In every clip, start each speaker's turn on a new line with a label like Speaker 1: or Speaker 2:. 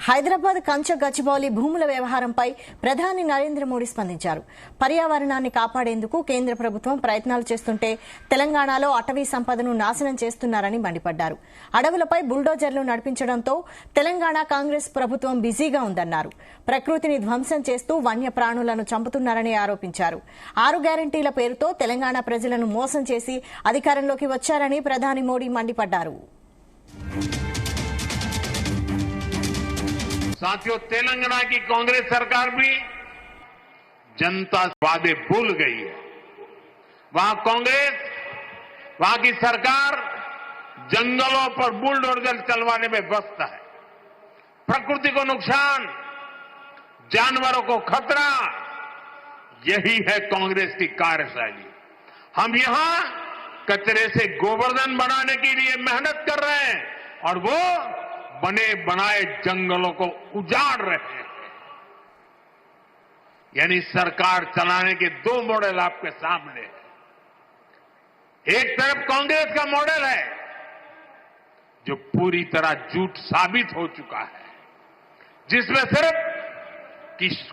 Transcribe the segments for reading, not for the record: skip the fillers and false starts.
Speaker 1: హైదరాబాద్ కంచ గచ్చిబౌలి భూముల వ్యవహారంపై ప్రధాని నరేంద్ర మోడీ స్పందించారు. పర్యావరణాన్ని కాపాడేందుకు కేంద్ర ప్రభుత్వం ప్రయత్నాలు చేస్తుంటే తెలంగాణలో అటవీ సంపదను నాశనం చేస్తున్నారని మండిపడ్డారు. అడవులపై బుల్డోజర్లు నడిపించడంతో తెలంగాణ కాంగ్రెస్ ప్రభుత్వం బిజీగా ఉందన్నారు. ప్రకృతిని ధ్వంసం చేస్తూ వన్య ప్రాణులను చంపుతున్నారని ఆరోపించారు. 6 గ్యారంటీల పేరుతో తెలంగాణ ప్రజలను మోసం చేసి అధికారంలోకి వచ్చారని ప్రధాని మోడీ మండిపడ్డారు.
Speaker 2: साथियों, तेलंगाना की कांग्रेस सरकार भी जनता वादे भूल गई है। वहां कांग्रेस, वहां की सरकार जंगलों पर बुलडोजर चलवाने में व्यस्त है। प्रकृति को नुकसान, जानवरों को खतरा, यही है कांग्रेस की कार्यशैली। हम यहां कचरे से गोवर्धन बनाने के लिए मेहनत कर रहे हैं और वो बने बनाए जंगलों को उजाड़ रहे हैं। यानी सरकार चलाने के 2 मॉडल आपके सामने है। एक तरफ कांग्रेस का मॉडल है जो पूरी तरह झूठ साबित हो चुका है, जिसमें सिर्फ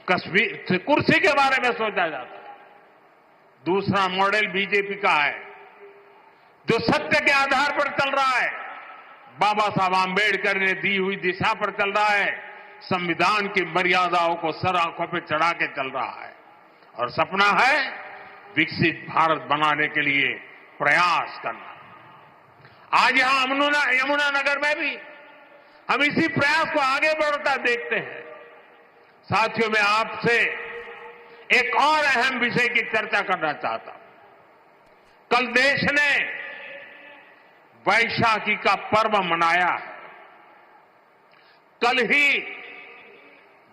Speaker 2: कश्मीर कुर्सी के बारे में सोचा जाता है। दूसरा मॉडल बीजेपी का है जो सत्य के आधार पर चल रहा है, बाबा साहब आंबेडकर ने दी हुई दिशा पर चल रहा है, संविधान की मर्यादाओं को सर आंखों पर चढ़ा के चल रहा है और सपना है विकसित भारत बनाने के लिए प्रयास करना। आज यहां यमुनानगर में भी हम इसी प्रयास को आगे बढ़ता देखते हैं। साथियों, मैं आपसे एक और अहम विषय की चर्चा करना चाहता हूं। कल देश ने वैशाखी का पर्व मनाया है। कल ही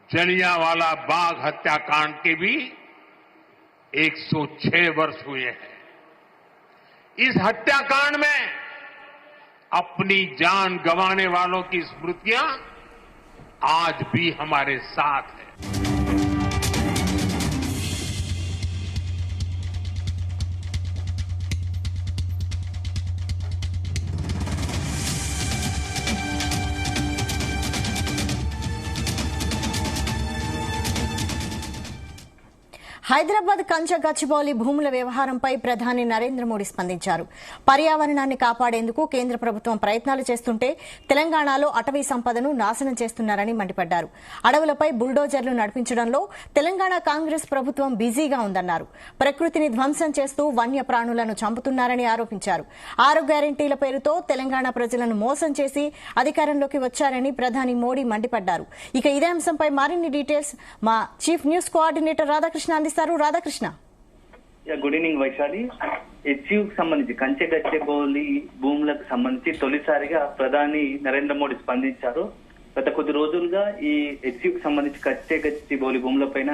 Speaker 2: जलियांवाला बाग हत्याकांड के भी 106 वर्ष हुए हैं। इस हत्याकांड में अपनी जान गंवाने वालों की स्मृतियां आज भी हमारे साथ हैं।
Speaker 1: హైదరాబాద్ కంచ గచ్చిబౌలి భూముల వ్యవహారంపై ప్రధాని నరేంద్ర మోడీ స్పందించారు. పర్యావరణాన్ని కాపాడేందుకు కేంద్ర ప్రభుత్వం ప్రయత్నాలు చేస్తుంటే తెలంగాణలో అటవీ సంపదను నాశనం చేస్తున్నారని మండిపడ్డారు. అడవులపై బుల్డోజర్లు నడిపించడంలో తెలంగాణ కాంగ్రెస్ ప్రభుత్వం బిజీగా ఉందన్నారు. ప్రకృతిని ధ్వంసం చేస్తూ వన్య ప్రాణులను చంపుతున్నారని ఆరోపించారు. 6 గ్యారంటీల పేరుతో తెలంగాణ ప్రజలను మోసం చేసి అధికారంలోకి వచ్చారని ప్రధాని మోడీ మండిపడ్డారు. ఇక ఇదే అంశంపై మరిన్ని డీటెయిల్స్ మా చీఫ్ న్యూస్ కోఆర్డినేటర్ రాధాకృష్ణ అందిస్తారు. Radhakrishna,
Speaker 3: good evening Vaishali. హెచ్యూకి సంబంధించి కంచె గచ్చిబౌలి భూములకు సంబంధించి తొలిసారిగా ప్రధాని నరేంద్ర మోడీ స్పందించారు. గత కొద్ది రోజులుగా ఈ హెచ్యూకి సంబంధించి కంచె గచ్చిబౌలి భూములపైన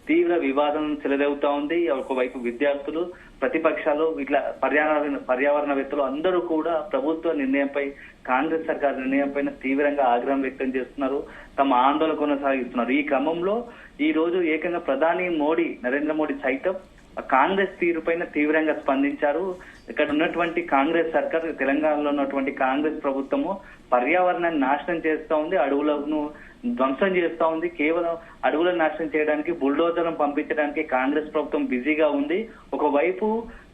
Speaker 3: తీవ్ర వివాదం చెలరేగుతా ఉంది. ఒకవైపు విద్యార్థులు, ప్రతిపక్షాలు, ఇట్లా పర్యావరణవేత్తలు అందరూ కూడా ప్రభుత్వ నిర్ణయంపై, కాంగ్రెస్ సర్కార్ నిర్ణయంపైన తీవ్రంగా ఆగ్రహం వ్యక్తం చేస్తున్నారు, తమ ఆందోళన కొనసాగిస్తున్నారు. ఈ క్రమంలో ఈ రోజు ఏకంగా ప్రధాని మోడీ, నరేంద్ర మోడీ సైతం కాంగ్రెస్ తీరుపైన తీవ్రంగా స్పందించారు. ఇక్కడ ఉన్నటువంటి కాంగ్రెస్ సర్కార్, తెలంగాణలో ఉన్నటువంటి కాంగ్రెస్ ప్రభుత్వము పర్యావరణాన్ని నాశనం చేస్తా ఉంది, అడవులను ధ్వంసం చేస్తా ఉంది. కేవలం అడవులను నాశనం చేయడానికి, బుల్డోజర్లను పంపించడానికి కాంగ్రెస్ ప్రభుత్వం బిజీగా ఉంది. ఒకవైపు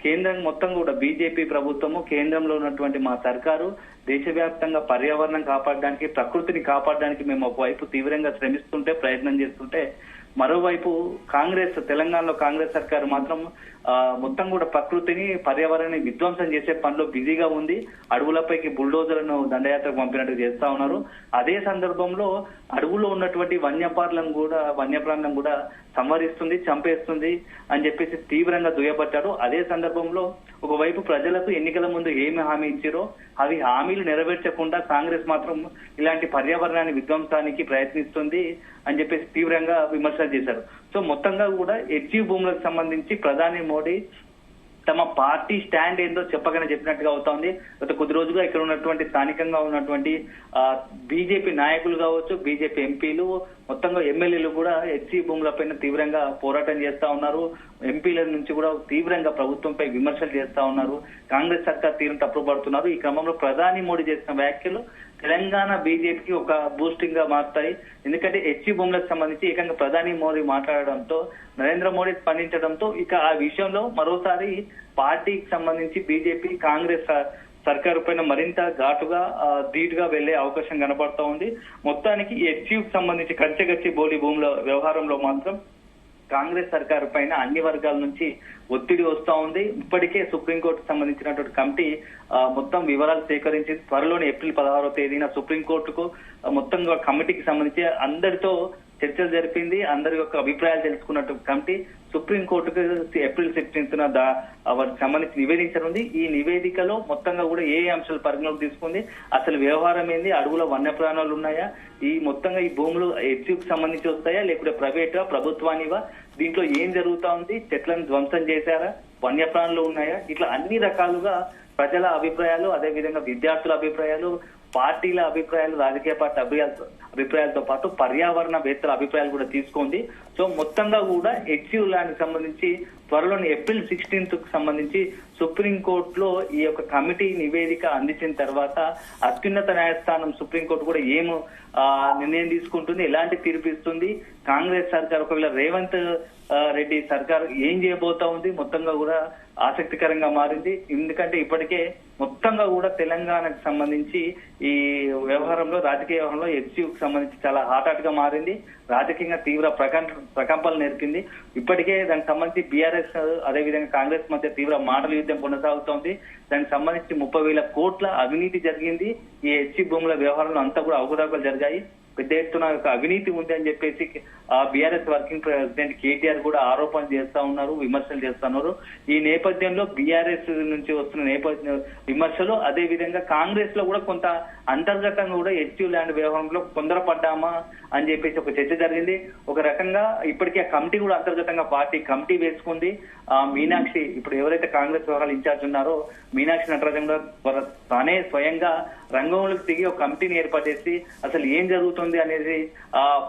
Speaker 3: కేంద్రం మొత్తం కూడా బీజేపీ ప్రభుత్వము, కేంద్రంలో ఉన్నటువంటి మా సర్కారు దేశవ్యాప్తంగా పర్యావరణం కాపాడడానికి, ప్రకృతిని కాపాడడానికి మేము ఒకవైపు తీవ్రంగా శ్రమిస్తుంటే, ప్రయత్నం చేస్తుంటే, మరోవైపు కాంగ్రెస్, తెలంగాణలో కాంగ్రెస్ సర్కారు మాత్రం మొత్తం కూడా ప్రకృతిని, పర్యావరణాన్ని విధ్వంసం చేసే పనిలో బిజీగా ఉంది. అడవులపైకి బుల్డోజర్లను దండయాత్రకు పంపినట్టు చేస్తా ఉన్నారు. అదే సందర్భంలో అడవుల్లో ఉన్నటువంటి వన్యప్రాణులను కూడా సంహరిస్తుంది, చంపేస్తుంది అని చెప్పేసి తీవ్రంగా దుయ్యబట్టారు. అదే సందర్భంలో ఒకవైపు ప్రజలకు ఎన్నికల ముందు ఏమి హామీ ఇచ్చారో అవి హామీలు నెరవేర్చకుండా కాంగ్రెస్ మాత్రం ఇలాంటి పర్యావరణాన్ని విధ్వంసానికి ప్రయత్నిస్తుంది అని చెప్పేసి తీవ్రంగా విమర్శలు చేశారు. సో మొత్తంగా కూడా హెచ్యూ భూములకు సంబంధించి ప్రధాని మోడీ తమ పార్టీ స్టాండ్ ఏందో చెప్పినట్టుగా అవుతోంది. గత కొద్ది రోజుగా ఇక్కడ ఉన్నటువంటి స్థానికంగా ఉన్నటువంటి బీజేపీ నాయకులు కావచ్చు, బీజేపీ ఎంపీలు, మొత్తంగా ఎమ్మెల్యేలు కూడా హెచ్సీ భూములపైన తీవ్రంగా పోరాటం చేస్తా ఉన్నారు. ఎంపీల నుంచి కూడా తీవ్రంగా ప్రభుత్వంపై విమర్శలు చేస్తా ఉన్నారు. కాంగ్రెస్ సర్కార్ తీరును తప్పుపడుతున్నారు. ఈ క్రమంలో ప్రధాని మోడీ చేసిన వ్యాఖ్యలు తెలంగాణ బీజేపీకి ఒక బూస్టింగ్ గా మారుతాయి. ఎందుకంటే హెచ్సి భూములకు సంబంధించి ఏకంగా ప్రధాని మోడీ మాట్లాడడంతో, నరేంద్ర మోడీ స్పందించడంతో ఇక ఆ విషయంలో మరోసారి పార్టీకి సంబంధించి బీజేపీ కాంగ్రెస్ సర్కారు పైన మరింత ఘాటుగా ధీటుగా వెళ్లే అవకాశం కనబడతా ఉంది. మొత్తానికి హెచ్సికి సంబంధించి కంచెగచ్చి బోలి భూముల వ్యవహారంలో మాత్రం కాంగ్రెస్ సర్కారు పైన అన్ని వర్గాల నుంచి ఒత్తిడి వస్తా ఉంది. ఇప్పటికే సుప్రీంకోర్టుకు సంబంధించినటువంటి కమిటీ మొత్తం వివరాలు సేకరించి త్వరలోనే ఏప్రిల్ 16వ తేదీన సుప్రీంకోర్టుకు మొత్తం కమిటీకి సంబంధించి అందరితో చర్చలు జరిపింది. అందరి యొక్క అభిప్రాయాలు తెలుసుకున్నట్టు కమిటీ సుప్రీంకోర్టుకు ఏప్రిల్ 16న వారికి సంబంధించి నివేదించనుంది. ఈ నివేదికలో మొత్తంగా కూడా ఏ అంశాలు పరిగణలోకి తీసుకుంది, అసలు వ్యవహారం ఏంది, అడవుల వన్యప్రాణాలు ఉన్నాయా, ఈ మొత్తంగా ఈ భూములు హెచ్సికి సంబంధించి వస్తాయా లేకుంటే ప్రైవేటా ప్రభుత్వానివా, దీంట్లో ఏం జరుగుతా ఉంది, చెట్లను ధ్వంసం చేశారా, వన్యప్రాణులు ఉన్నాయా, ఇట్లా అన్ని రకాలుగా ప్రజల అభిప్రాయాలు, అదేవిధంగా విద్యార్థుల అభిప్రాయాలు, పార్టీల అభిప్రాయాలు, రాజకీయ పార్టీ అభిప్రాయాలతో పాటు పర్యావరణ వేత్తల అభిప్రాయాలు కూడా తీసుకుంది. సో మొత్తంగా కూడా హెచ్సి ల్యాండ్ సంబంధించి త్వరలోని ఏప్రిల్ 16కు సంబంధించి సుప్రీంకోర్టులో ఈ యొక్క కమిటీ నివేదిక అందించిన తర్వాత అత్యున్నత న్యాయస్థానం సుప్రీంకోర్టు కూడా ఏం నిర్ణయం తీసుకుంటుంది, ఎలాంటి తీర్పు ఇస్తుంది, కాంగ్రెస్ సర్కార్ ఒకవేళ రేవంత్ రెడ్డి సర్కార్ ఏం చేయబోతా ఉంది, మొత్తంగా కూడా ఆసక్తికరంగా మారింది. ఎందుకంటే ఇప్పటికే మొత్తంగా కూడా తెలంగాణకు సంబంధించి ఈ వ్యవహారంలో, రాజకీయ వ్యవహారంలో హెచ్సికి సంబంధించి చాలా హాట్ గా మారింది. రాజకీయంగా తీవ్ర ప్రకంపనలు నేర్పింది. ఇప్పటికే దానికి సంబంధించి బీఆర్ఎస్ అదేవిధంగా కాంగ్రెస్ మధ్య తీవ్ర మాటల యుద్ధం కొనసాగుతోంది. దానికి సంబంధించి 30,000 కోట్ల అవినీతి జరిగింది. ఈ హెచ్సి భూముల వ్యవహారంలో అంతా కూడా అవకతవకలు జరిగాయి. పెద్ద ఎత్తున అవినీతి ఉంది అని చెప్పేసి బీఆర్ఎస్ వర్కింగ్ ప్రెసిడెంట్ కేటీఆర్ కూడా ఆరోపణలు చేస్తా ఉన్నారు, విమర్శలు చేస్తున్నారు. ఈ నేపథ్యంలో బీఆర్ఎస్ నుంచి వస్తున్న విమర్శలు, అదే విధంగా కాంగ్రెస్ లో కూడా కొంత అంతర్గతంగా కూడా హెచ్సి ల్యాండ్ వ్యవహారంలో తొందరపడ్డామా అని చెప్పేసి ఒక చర్చ జరిగింది. ఒక రకంగా ఇప్పటికీ ఆ కమిటీ కూడా అంతర్గతంగా పార్టీ కమిటీ వేసుకుంది. మీనాక్షి, ఇప్పుడు ఎవరైతే కాంగ్రెస్ వ్యవహారాలు ఇన్ఛార్జ్ ఉన్నారో మీనాక్షి నటరాజన్ కూడా తానే స్వయంగా రంగంలోకి దిగి ఒక కమిటీని ఏర్పాటు చేసి అసలు ఏం జరుగుతుంది అనేది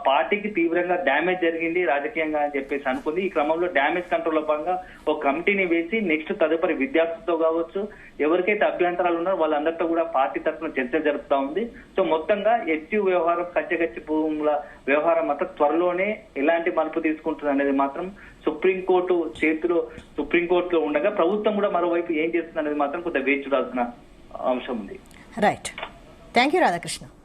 Speaker 3: పార్టీకి తీవ్రంగా డ్యామేజ్ జరిగింది రాజకీయంగా అని చెప్పేసి అనుకుంది. ఈ క్రమంలో డ్యామేజ్ కంట్రోల్ లో భాగంగా ఒక కమిటీని వేసి నెక్స్ట్ తదుపరి విద్యార్థులతో కావచ్చు, ఎవరికైతే అభ్యంతరాలు ఉన్నారో వాళ్ళందరితో కూడా పార్టీ తరఫున చర్చలు జరుపుతా ఉంది. సో మొత్తంగా హెచ్సి వ్యవహారం, కంచెగచ్చి భూముల వ్యవహారం మాత్రం త్వరలోనే ఎలాంటి మలుపు తీసుకుంటుంది అనేది మాత్రం సుప్రీంకోర్టులో ఉండగా ప్రభుత్వం కూడా మరోవైపు ఏం చేస్తుంది అనేది మాత్రం కొంత వేచి చూడాల్సిన అంశం ఉంది.
Speaker 1: రైట్. Thank you Radhakrishna.